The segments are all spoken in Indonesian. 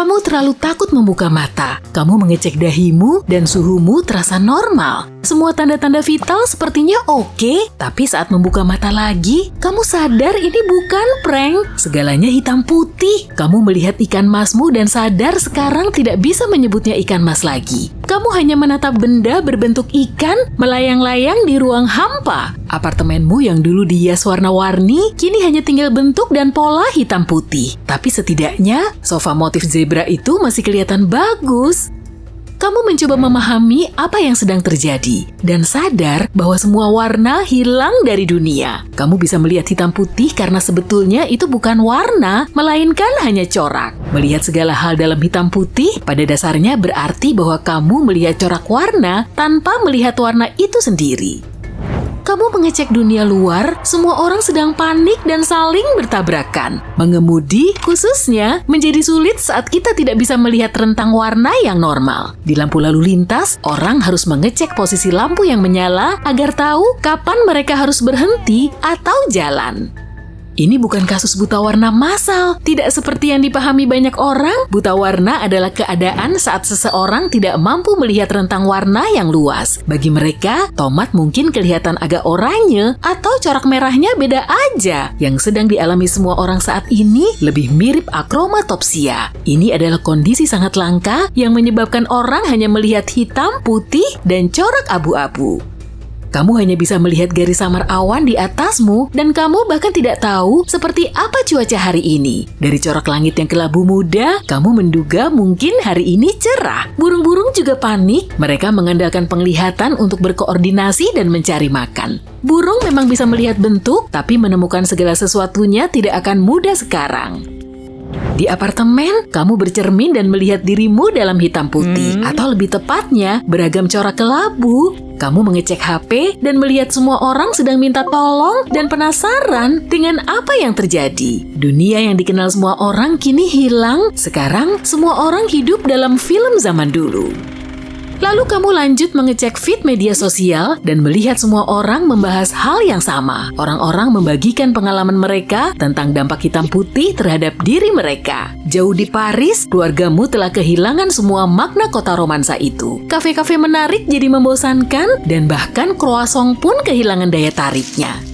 Kamu terlalu takut membuka mata. Kamu mengecek dahimu dan suhumu terasa normal. Semua tanda-tanda vital sepertinya oke, tapi saat membuka mata lagi, kamu sadar ini bukan prank. Segalanya hitam putih. Kamu melihat ikan masmu dan sadar sekarang tidak bisa menyebutnya ikan mas lagi. Kamu hanya menatap benda berbentuk ikan melayang-layang di ruang hampa. Apartemenmu yang dulu dihias warna-warni, kini hanya tinggal bentuk dan pola hitam putih. Tapi setidaknya, sofa motif zebra itu masih kelihatan bagus. Kamu mencoba memahami apa yang sedang terjadi dan sadar bahwa semua warna hilang dari dunia. Kamu bisa melihat hitam putih karena sebetulnya itu bukan warna, melainkan hanya corak. Melihat segala hal dalam hitam putih pada dasarnya berarti bahwa kamu melihat corak warna tanpa melihat warna itu sendiri. Kamu mengecek dunia luar, semua orang sedang panik dan saling bertabrakan. Mengemudi, khususnya, menjadi sulit saat kita tidak bisa melihat rentang warna yang normal. Di lampu lalu lintas, orang harus mengecek posisi lampu yang menyala agar tahu kapan mereka harus berhenti atau jalan. Ini bukan kasus buta warna massal. Tidak seperti yang dipahami banyak orang, buta warna adalah keadaan saat seseorang tidak mampu melihat rentang warna yang luas. Bagi mereka, tomat mungkin kelihatan agak oranye atau corak merahnya beda aja. Yang sedang dialami semua orang saat ini lebih mirip akromatopsia. Ini adalah kondisi sangat langka yang menyebabkan orang hanya melihat hitam, putih, dan corak abu-abu. Kamu hanya bisa melihat garis samar awan di atasmu dan kamu bahkan tidak tahu seperti apa cuaca hari ini. Dari corak langit yang kelabu muda, kamu menduga mungkin hari ini cerah. Burung-burung juga panik. Mereka mengandalkan penglihatan untuk berkoordinasi dan mencari makan. Burung memang bisa melihat bentuk, tapi menemukan segala sesuatunya tidak akan mudah sekarang. Di apartemen, kamu bercermin dan melihat dirimu dalam hitam putih, atau lebih tepatnya, beragam corak kelabu. Kamu mengecek HP dan melihat semua orang sedang minta tolong dan penasaran dengan apa yang terjadi. Dunia yang dikenal semua orang kini hilang. Sekarang, semua orang hidup dalam film zaman dulu. Lalu kamu lanjut mengecek feed media sosial dan melihat semua orang membahas hal yang sama. Orang-orang membagikan pengalaman mereka tentang dampak hitam putih terhadap diri mereka. Jauh di Paris, keluargamu telah kehilangan semua makna kota romansa itu. Kafe-kafe menarik jadi membosankan dan bahkan croissant pun kehilangan daya tariknya.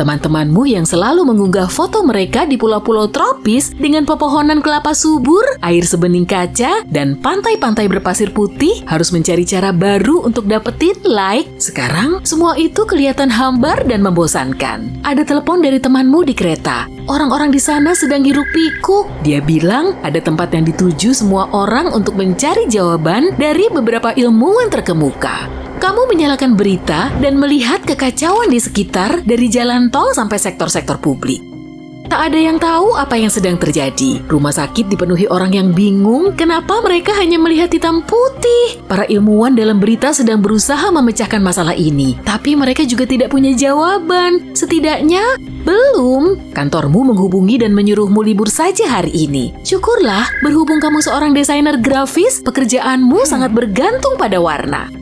Teman-temanmu yang selalu mengunggah foto mereka di pulau-pulau tropis dengan pepohonan kelapa subur, air sebening kaca, dan pantai-pantai berpasir putih harus mencari cara baru untuk dapetin like. Sekarang, semua itu kelihatan hambar dan membosankan. Ada telepon dari temanmu di kereta. Orang-orang di sana sedang hiruk-pikuk. Dia bilang ada tempat yang dituju semua orang untuk mencari jawaban dari beberapa ilmuwan terkemuka. Kamu menyalakan berita dan melihat kekacauan di sekitar dari jalan tol sampai sektor-sektor publik. Tak ada yang tahu apa yang sedang terjadi. Rumah sakit dipenuhi orang yang bingung kenapa mereka hanya melihat hitam putih. Para ilmuwan dalam berita sedang berusaha memecahkan masalah ini, tapi mereka juga tidak punya jawaban. Setidaknya, belum. Kantormu menghubungi dan menyuruhmu libur saja hari ini. Syukurlah, berhubung kamu seorang desainer grafis, pekerjaanmu sangat bergantung pada warna.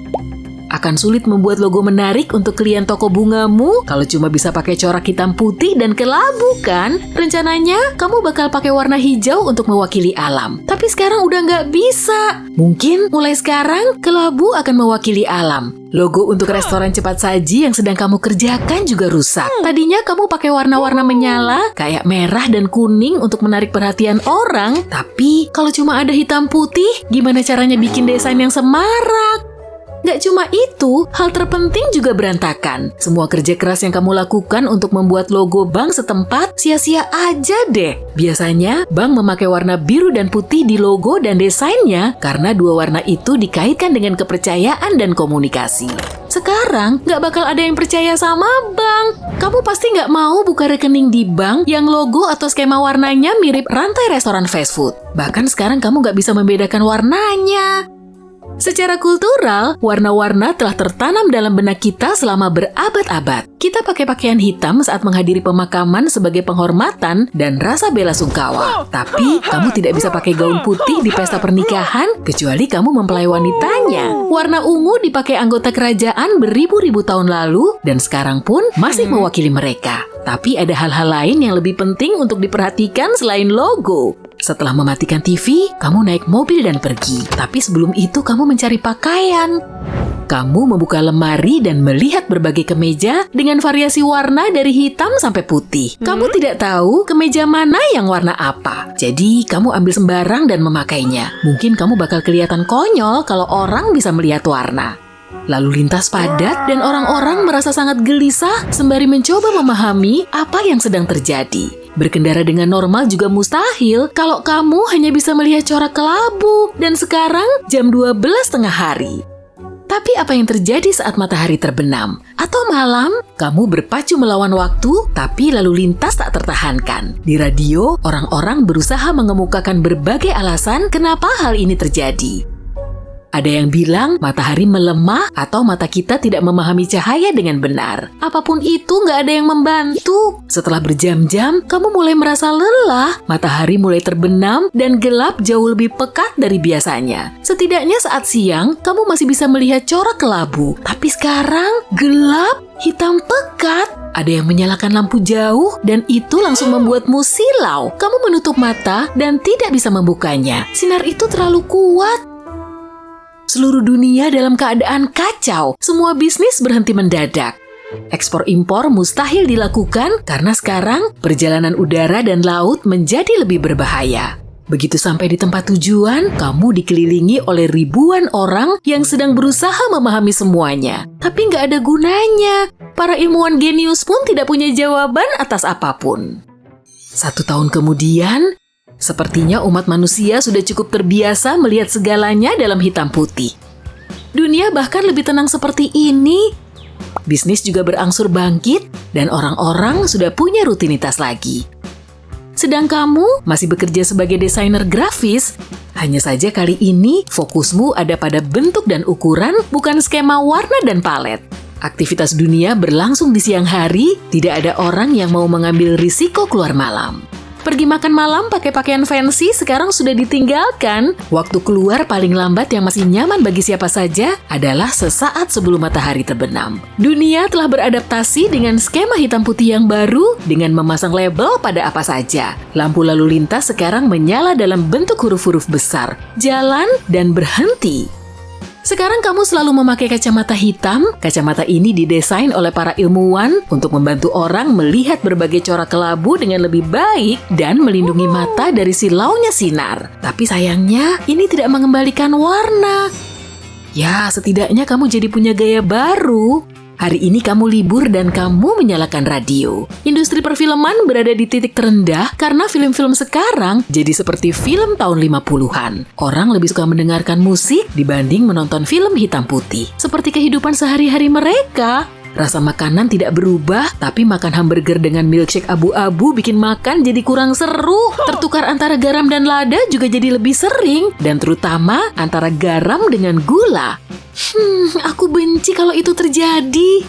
Akan sulit membuat logo menarik untuk klien toko bungamu kalau cuma bisa pakai corak hitam putih dan kelabu kan? Rencananya, kamu bakal pakai warna hijau untuk mewakili alam. Tapi sekarang udah nggak bisa. Mungkin mulai sekarang, kelabu akan mewakili alam. Logo untuk restoran cepat saji yang sedang kamu kerjakan juga rusak. Tadinya kamu pakai warna-warna menyala, kayak merah dan kuning untuk menarik perhatian orang. Tapi, kalau cuma ada hitam putih, gimana caranya bikin desain yang semarak? Gak cuma itu, hal terpenting juga berantakan. Semua kerja keras yang kamu lakukan untuk membuat logo bank setempat sia-sia aja deh. Biasanya, bank memakai warna biru dan putih di logo dan desainnya karena dua warna itu dikaitkan dengan kepercayaan dan komunikasi. Sekarang, gak bakal ada yang percaya sama bank. Kamu pasti gak mau buka rekening di bank yang logo atau skema warnanya mirip rantai restoran fast food. Bahkan sekarang kamu gak bisa membedakan warnanya. Secara kultural, warna-warna telah tertanam dalam benak kita selama berabad-abad. Kita pakai pakaian hitam saat menghadiri pemakaman sebagai penghormatan dan rasa bela sungkawa. Tapi, kamu tidak bisa pakai gaun putih di pesta pernikahan kecuali kamu mempelai wanitanya. Warna ungu dipakai anggota kerajaan beribu-ribu tahun lalu dan sekarang pun masih mewakili mereka. Tapi ada hal-hal lain yang lebih penting untuk diperhatikan selain logo. Setelah mematikan TV, kamu naik mobil dan pergi. Tapi sebelum itu kamu mencari pakaian. Kamu membuka lemari dan melihat berbagai kemeja dengan variasi warna dari hitam sampai putih. Kamu tidak tahu kemeja mana yang warna apa. Jadi kamu ambil sembarang dan memakainya. Mungkin kamu bakal kelihatan konyol kalau orang bisa melihat warna. Lalu lintas padat dan orang-orang merasa sangat gelisah sembari mencoba memahami apa yang sedang terjadi. Berkendara dengan normal juga mustahil kalau kamu hanya bisa melihat corak kelabu. Dan sekarang jam 12 tengah hari. Tapi apa yang terjadi saat matahari terbenam? Atau malam, kamu berpacu melawan waktu, tapi lalu lintas tak tertahankan. Di radio, orang-orang berusaha mengemukakan berbagai alasan kenapa hal ini terjadi. Ada yang bilang matahari melemah atau mata kita tidak memahami cahaya dengan benar. Apapun itu nggak ada yang membantu. Setelah berjam-jam, kamu mulai merasa lelah. Matahari mulai terbenam dan gelap jauh lebih pekat dari biasanya. Setidaknya saat siang, kamu masih bisa melihat corak kelabu. Tapi sekarang, gelap, hitam pekat. Ada yang menyalakan lampu jauh dan itu langsung membuatmu silau. Kamu menutup mata dan tidak bisa membukanya. Sinar itu terlalu kuat. Seluruh dunia dalam keadaan kacau. Semua bisnis berhenti mendadak. Ekspor impor mustahil dilakukan karena sekarang perjalanan udara dan laut menjadi lebih berbahaya. Begitu sampai di tempat tujuan, kamu dikelilingi oleh ribuan orang yang sedang berusaha memahami semuanya. Tapi nggak ada gunanya. Para ilmuwan genius pun tidak punya jawaban atas apapun. 1 tahun kemudian, sepertinya umat manusia sudah cukup terbiasa melihat segalanya dalam hitam putih. Dunia bahkan lebih tenang seperti ini. Bisnis juga berangsur bangkit dan orang-orang sudah punya rutinitas lagi. Sedang kamu masih bekerja sebagai desainer grafis. Hanya saja kali ini fokusmu ada pada bentuk dan ukuran, bukan skema warna dan palet. Aktivitas dunia berlangsung di siang hari, tidak ada orang yang mau mengambil risiko keluar malam. Pergi makan malam pakai pakaian fancy sekarang sudah ditinggalkan. Waktu keluar paling lambat yang masih nyaman bagi siapa saja adalah sesaat sebelum matahari terbenam. Dunia telah beradaptasi dengan skema hitam putih yang baru dengan memasang label pada apa saja. Lampu lalu lintas sekarang menyala dalam bentuk huruf-huruf besar, jalan dan berhenti. Sekarang kamu selalu memakai kacamata hitam. Kacamata ini didesain oleh para ilmuwan untuk membantu orang melihat berbagai corak kelabu dengan lebih baik dan melindungi mata dari silaunya sinar. Tapi sayangnya, ini tidak mengembalikan warna. Ya, setidaknya kamu jadi punya gaya baru. Hari ini kamu libur dan kamu menyalakan radio. Industri perfilman berada di titik terendah karena film-film sekarang jadi seperti film tahun 50-an. Orang lebih suka mendengarkan musik dibanding menonton film hitam putih. Seperti kehidupan sehari-hari mereka. Rasa makanan tidak berubah, tapi makan hamburger dengan milkshake abu-abu bikin makan jadi kurang seru. Tertukar antara garam dan lada juga jadi lebih sering, dan terutama antara garam dengan gula. Aku benci kalau itu terjadi.